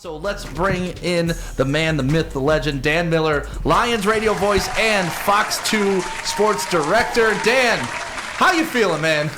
So let's bring in the man, the myth, the legend, Dan Miller, Lions radio voice and Fox 2 sports director. Dan, how you feeling, man?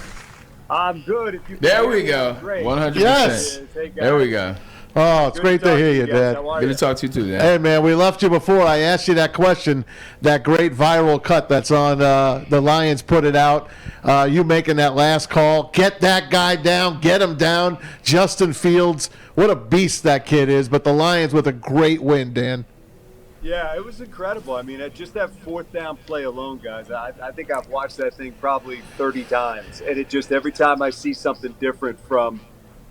I'm good. There we go. 100%. Yes. There we go. Oh, it's great to hear you, Dad. Good to talk to you too, Dan. Hey, man, we left you before. I asked you that question, that great viral cut that's on the Lions put it out. You making that last call. Get that guy down. Get him down. Justin Fields. What a beast that kid is. But the Lions with a great win, Dan. Yeah, it was incredible. I mean, just that fourth down play alone, guys, I think I've watched that thing probably 30 times. And it just, every time I see something different from,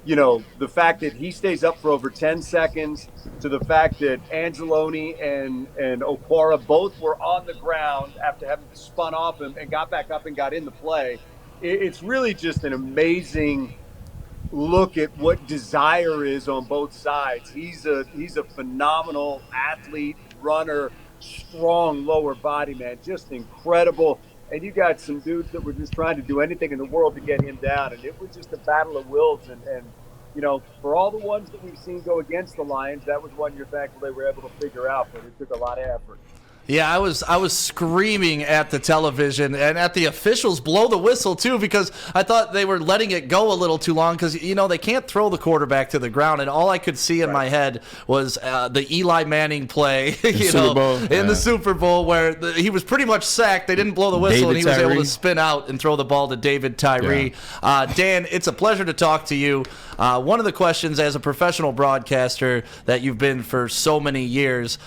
you know, the fact that he stays up for over 10 seconds to the fact that Anzalone and Okwara both were on the ground after having spun off him and got back up and got in the play. It's really just an amazing look at what desire is on both sides. He's a phenomenal athlete, runner, strong lower body, man, just incredible. And you got some dudes that were just trying to do anything in the world to get him down. And it was just a battle of wills. And you know, for all the ones that we've seen go against the Lions, that was one you're thankful they were able to figure out, but it took a lot of effort. Yeah, I was screaming at the television and at the officials blow the whistle too, because I thought they were letting it go a little too long, because you know they can't throw the quarterback to the ground, and all I could see in my head was the Eli Manning play, in the Super Bowl, where he was pretty much sacked. They didn't blow the whistle, and he was able to spin out and throw the ball to David Tyree. Yeah. Dan, it's a pleasure to talk to you. One of the questions as a professional broadcaster that you've been for so many years.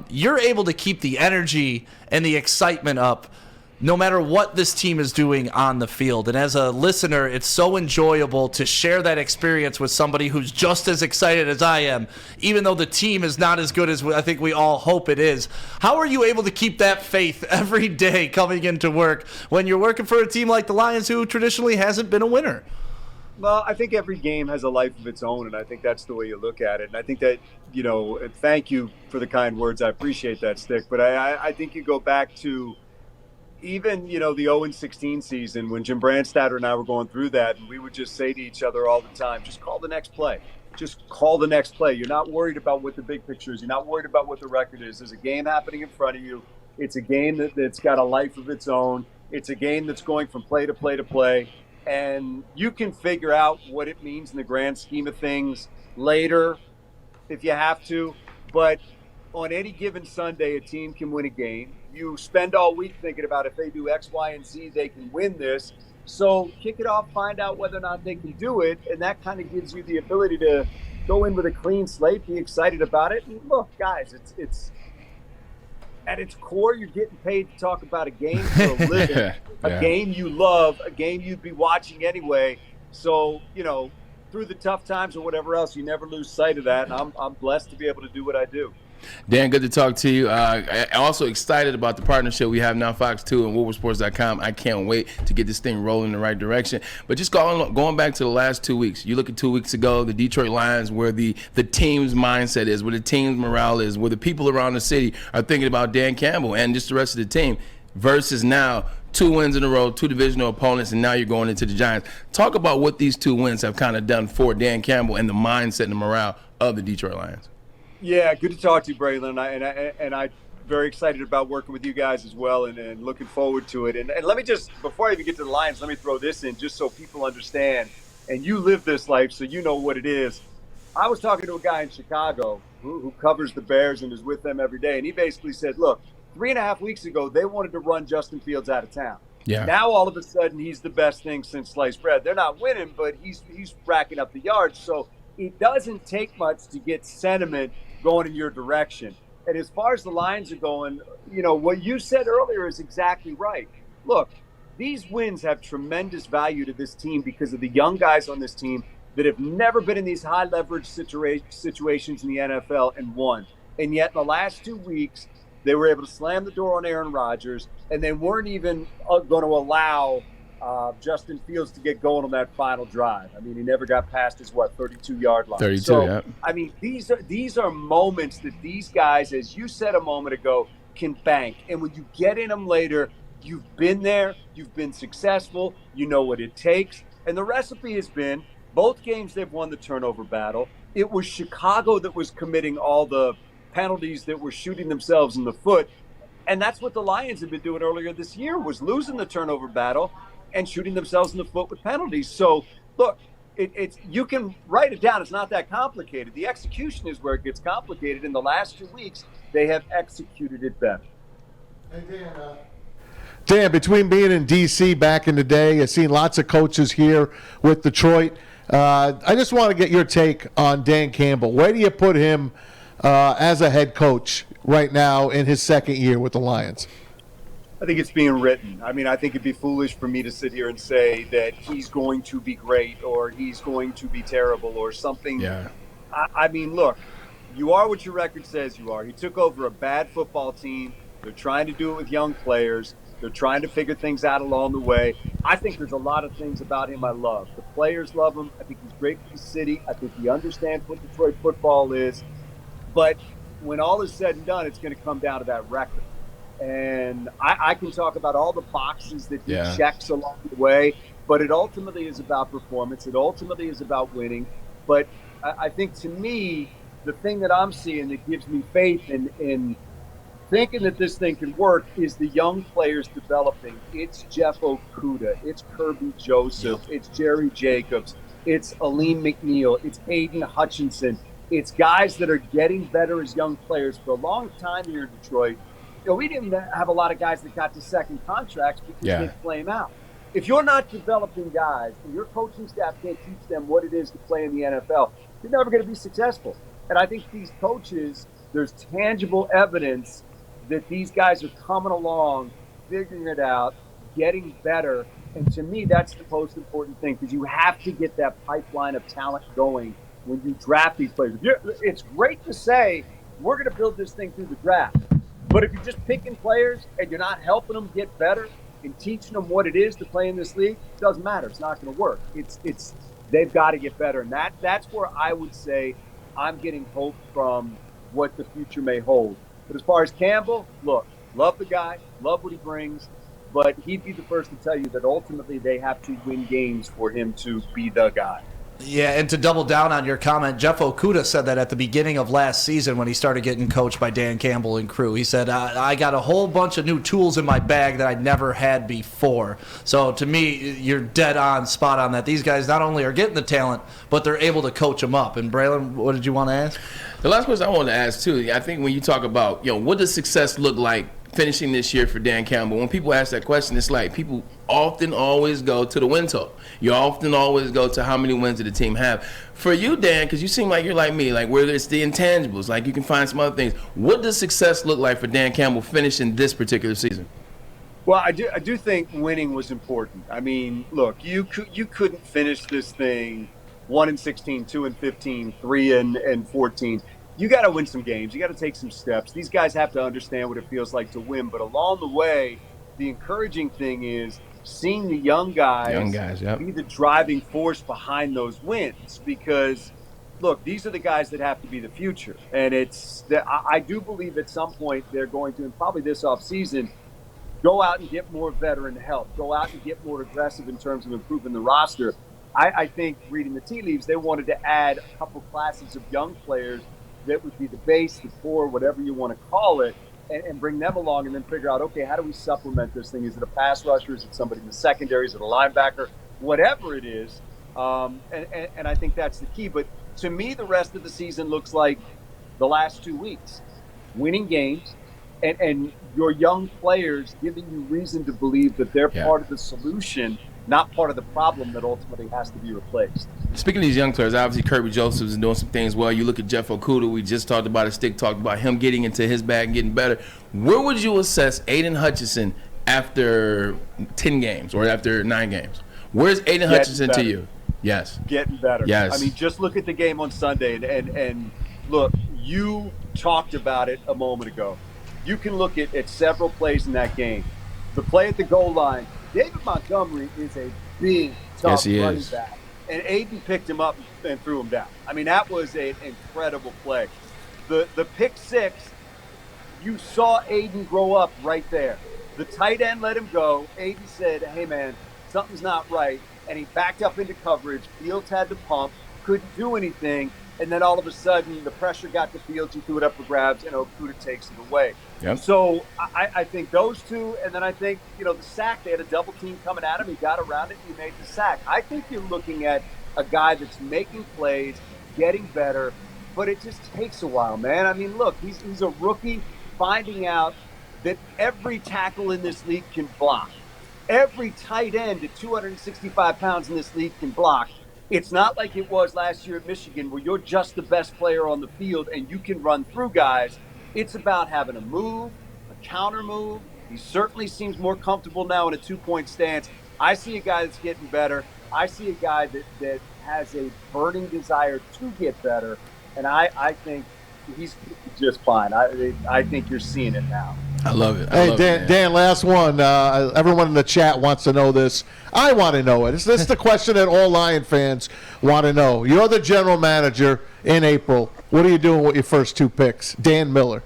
You're able to keep the energy and the excitement up no matter what this team is doing on the field. And as a listener, it's so enjoyable to share that experience with somebody who's just as excited as I am, even though the team is not as good as I think we all hope it is. How are you able to keep that faith every day coming into work when you're working for a team like the Lions, who traditionally hasn't been a winner? Well, I think every game has a life of its own, and I think that's the way you look at it. And I think that, you know, thank you for the kind words. I appreciate that, Stick. But I think you go back to even, you know, the 0-16 season when Jim Brandstatter and I were going through that, and we would just say to each other all the time, just call the next play. Just call the next play. You're not worried about what the big picture is. You're not worried about what the record is. There's a game happening in front of you. It's a game that's got a life of its own. It's a game that's going from play to play to play. And you can figure out what it means in the grand scheme of things later if you have to. But on any given Sunday, a team can win a game. You spend all week thinking about if they do X, Y, and Z, they can win this. So kick it off, find out whether or not they can do it. And that kind of gives you the ability to go in with a clean slate, be excited about it. And look, guys, it's at its core, you're getting paid to talk about a game for a living, a game you love, a game you'd be watching anyway. So, you know, through the tough times or whatever else, you never lose sight of that. And I'm blessed to be able to do what I do. Dan, good to talk to you. I'm also excited about the partnership we have now, Fox 2 and WoodwardSports.com. I can't wait to get this thing rolling in the right direction. But just going back to the last 2 weeks, you look at 2 weeks ago, the Detroit Lions, where the team's mindset is, where the team's morale is, where the people around the city are thinking about Dan Campbell and just the rest of the team, versus now 2 wins in a row, 2 divisional opponents, and now you're going into the Giants. Talk about what these 2 wins have kind of done for Dan Campbell and the mindset and the morale of the Detroit Lions. Yeah, good to talk to you, Braylon. And I'm very excited about working with you guys as well, and looking forward to it. And let me just, before I even get to the Lions, let me throw this in just so people understand. And you live this life, so you know what it is. I was talking to a guy in Chicago who covers the Bears and is with them every day, and he basically said, look, 3.5 weeks ago, they wanted to run Justin Fields out of town. Yeah. Now, all of a sudden, he's the best thing since sliced bread. They're not winning, but he's racking up the yards. So it doesn't take much to get sentiment going in your direction. And as far as the Lions are going, you know, what you said earlier is exactly right. Look, these wins have tremendous value to this team because of the young guys on this team that have never been in these high leverage situations in the NFL and won. And yet in the last 2 weeks, they were able to slam the door on Aaron Rodgers, and they weren't even going to allow Justin Fields to get going on that final drive. I mean, he never got past his 32-yard line. 32, so, yeah. I mean, these are moments that these guys, as you said a moment ago, can bank. And when you get in them later, you've been there, you've been successful, you know what it takes. And the recipe has been both games they've won the turnover battle. it was Chicago that was committing all the penalties that were shooting themselves in the foot. And that's what the Lions have been doing earlier this year, was losing the turnover battle and shooting themselves in the foot with penalties. So, look, it's you can write it down. It's not that complicated. The execution is where it gets complicated. In the last 2 weeks, they have executed it better. Hey, Dan, between being in D.C. back in the day, I've seen lots of coaches here with Detroit. I just want to get your take on Dan Campbell. Where do you put him as a head coach right now in his second year with the Lions? I think it's being written. I mean, I think it'd be foolish for me to sit here and say that he's going to be great or he's going to be terrible or something. Yeah. I mean, look, you are what your record says you are. He took over a bad football team. They're trying to do it with young players. They're trying to figure things out along the way. I think there's a lot of things about him I love. The players love him. I think he's great for the city. I think he understands what Detroit football is. But when all is said and done, it's going to come down to that record. And I can talk about all the boxes that he checks along the way, but it ultimately is about performance. It ultimately is about winning. But I think, to me, the thing that I'm seeing that gives me faith in thinking that this thing can work is the young players developing. It's Jeff Okudah. It's Kirby Joseph. It's Jerry Jacobs. It's Aleem McNeil. It's Aidan Hutchinson. It's guys that are getting better as young players. For a long time here in Detroit, we didn't have a lot of guys that got to second contracts because they flame out. If you're not developing guys and your coaching staff can't teach them what it is to play in the NFL, you're never going to be successful. And I think these coaches, there's tangible evidence that these guys are coming along, figuring it out, getting better. And to me, that's the most important thing, because you have to get that pipeline of talent going when you draft these players. It's great to say, we're going to build this thing through the draft. But if you're just picking players and you're not helping them get better and teaching them what it is to play in this league, it doesn't matter. It's not going to work. It's they've got to get better. And that's where I would say I'm getting hope from what the future may hold. But as far as Campbell, look, love the guy, love what he brings, but he'd be the first to tell you that ultimately they have to win games for him to be the guy. Yeah, and to double down on your comment, Jeff Okudah said that at the beginning of last season when he started getting coached by Dan Campbell and crew. He said, I got a whole bunch of new tools in my bag that I never had before. So to me, you're dead on, spot on that. These guys not only are getting the talent, but they're able to coach them up. And Braylon, what did you want to ask? The last question I wanted to ask, too, I think when you talk about, what does success look like finishing this year for Dan Campbell? When people ask that question, it's like people often always go to the win total. You often always go to how many wins did the team have. For you, Dan, because you seem like you're like me, like where it's the intangibles, like you can find some other things. What does success look like for Dan Campbell finishing this particular season? Well, I do think winning was important. I mean, look, you couldn't finish this thing 1-16, 2-15, 3-14. You got to win some games. You got to take some steps. These guys have to understand what it feels like to win. But along the way, the encouraging thing is seeing the young guys be the driving force behind those wins. Because, look, these are the guys that have to be the future. And I do believe at some point they're going to, and probably this offseason, go out and get more veteran help. Go out and get more aggressive in terms of improving the roster. I think, reading the tea leaves, they wanted to add a couple classes of young players that would be the base, the core, whatever you want to call it, and bring them along and then figure out, okay, how do we supplement this thing? Is it a pass rusher? Is it somebody in the secondary? Is it a linebacker? Whatever it is. And I think that's the key. But to me, the rest of the season looks like the last 2 weeks. Winning games and your young players giving you reason to believe that they're part of the solution, not part of the problem that ultimately has to be replaced. Speaking of these young players, obviously Kirby Joseph is doing some things well. You look at Jeff Okudah, we just talked about it. Stick talked about him getting into his bag and getting better. Where would you assess Aidan Hutchinson after 10 games or after 9 games? Where's Aidan Hutchinson to you? Yes. Getting better. Yes. I mean, just look at the game on Sunday. And look, you talked about it a moment ago. You can look at several plays in that game. The play at the goal line, David Montgomery is a big, tough running back. And Aidan picked him up and threw him down. I mean, that was an incredible play. The pick six, you saw Aidan grow up right there. The tight end let him go. Aidan said, hey, man, something's not right. And he backed up into coverage. Fields had to pump, couldn't do anything. and then all of a sudden the pressure got to Fields, he threw it up for grabs, and Okudah takes it away. Yep. So I think those two, and then I think, the sack, they had a double team coming at him. He got around it, and he made the sack. I think you're looking at a guy that's making plays, getting better, but it just takes a while, man. I mean, look, he's a rookie finding out that every tackle in this league can block. Every tight end at 265 pounds in this league can block. It's not like it was last year at Michigan where you're just the best player on the field and you can run through guys. It's about having a move, a counter move. He certainly seems more comfortable now in a 2-point stance. I see a guy that's getting better. I see a guy that has a burning desire to get better. And I think he's just fine. I think you're seeing it now. I love it. Hey, Dan, last one. Everyone in the chat wants to know this. I want to know it. This is the question that all Lion fans want to know. You're the general manager in April. What are you doing with your first 2 picks? Dan Miller.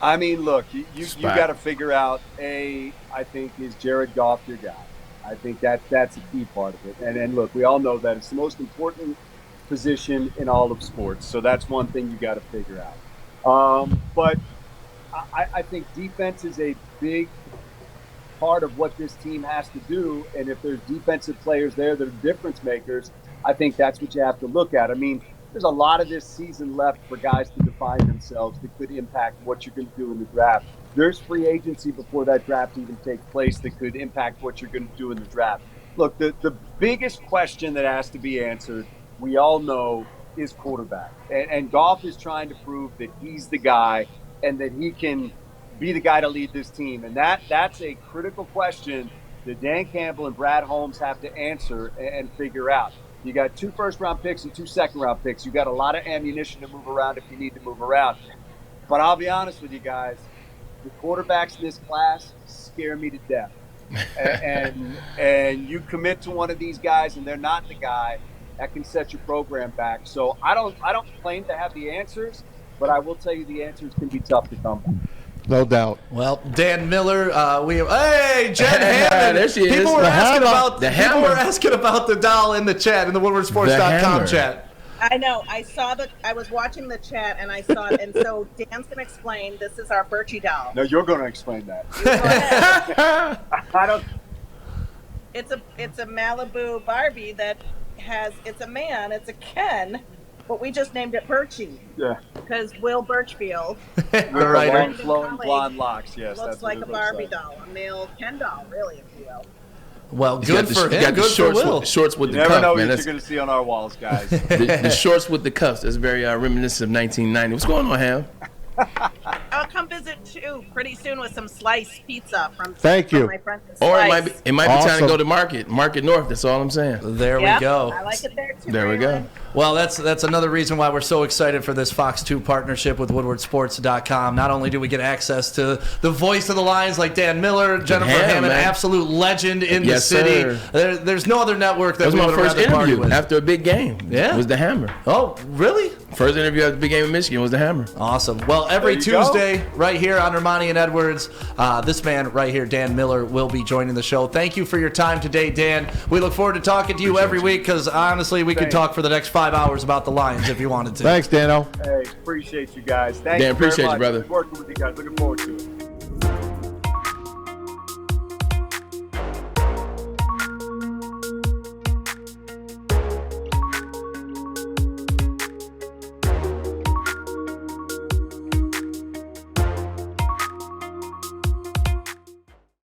I mean, look, you got to figure out, I think, is Jared Goff your guy? I think that's a key part of it. And look, we all know that it's the most important position in all of sports. So that's one thing you got to figure out. But I think defense is a big part of what this team has to do. And if there's defensive players there that are difference makers, I think that's what you have to look at. I mean, there's a lot of this season left for guys to define themselves that could impact what you're going to do in the draft. There's free agency before that draft even takes place that could impact what you're going to do in the draft. Look, the biggest question that has to be answered, we all know, is quarterback. And Goff is trying to prove that he's the guy and that he can be the guy to lead this team. And that's a critical question that Dan Campbell and Brad Holmes have to answer and figure out. You got 2 first-round picks and 2 second-round picks. You got a lot of ammunition to move around if you need to move around. But I'll be honest with you guys, the quarterbacks in this class scare me to death. and you commit to one of these guys and they're not the guy, that can set your program back. So I don't claim to have the answers, but I will tell you the answers can be tough to come by. No doubt. Well, Dan Miller, Jen Hammond. There she is. People were hammer. asking about the doll in the chat, in the WoodwardSports.com chat. I know. I was watching the chat and I saw it. And so Dan's going to explain. This is our Birchie doll. No, you're going to explain that. I don't. It's a Malibu Barbie that it's a man. It's a Ken. But we just named it Birchie. Yeah. Because Will Birchfield, The writer. Long flowing blonde locks, yes. looks that's like what a it looks Barbie like. doll, a male Ken doll, really, if you will. Well, He's good got for the, him. got the Good for Will. shorts with You the never cuff, know man. what you're going to see on our walls, guys. The shorts with the cuffs. That's very reminiscent of 1990. What's going on, Ham? I'll come visit too pretty soon with some sliced pizza from Thank you. my friends at Or Slice. it might be time Awesome. to go to Market North. That's all I'm saying. There Yeah, we go. I like it there too. There we go. Raymond. Well, that's another reason why we're so excited for this Fox 2 partnership with WoodwardSports.com. Not only do we get access to the voice of the Lions like Dan Miller, Jennifer Hammond, man. absolute legend in the Yes, city. sir. There's no other network that That was we my would first rather party interview with. after a big game. Yeah? Was the Hammer. Oh, really? First interview after the big game in Michigan was the Hammer. Awesome. Well, every There you go. Tuesday, right here on Ermanni and Edwards, this man right here, Dan Miller, will be joining the show. Thank you for your time today, Dan. We look forward to talking to you every week because, honestly, we could Thanks. talk for the next 5 hours about the Lions if you wanted to. Thanks, Dano. Hey, appreciate you guys. Thank Dan, you very appreciate you, much. brother. Working with you guys. Looking forward to it.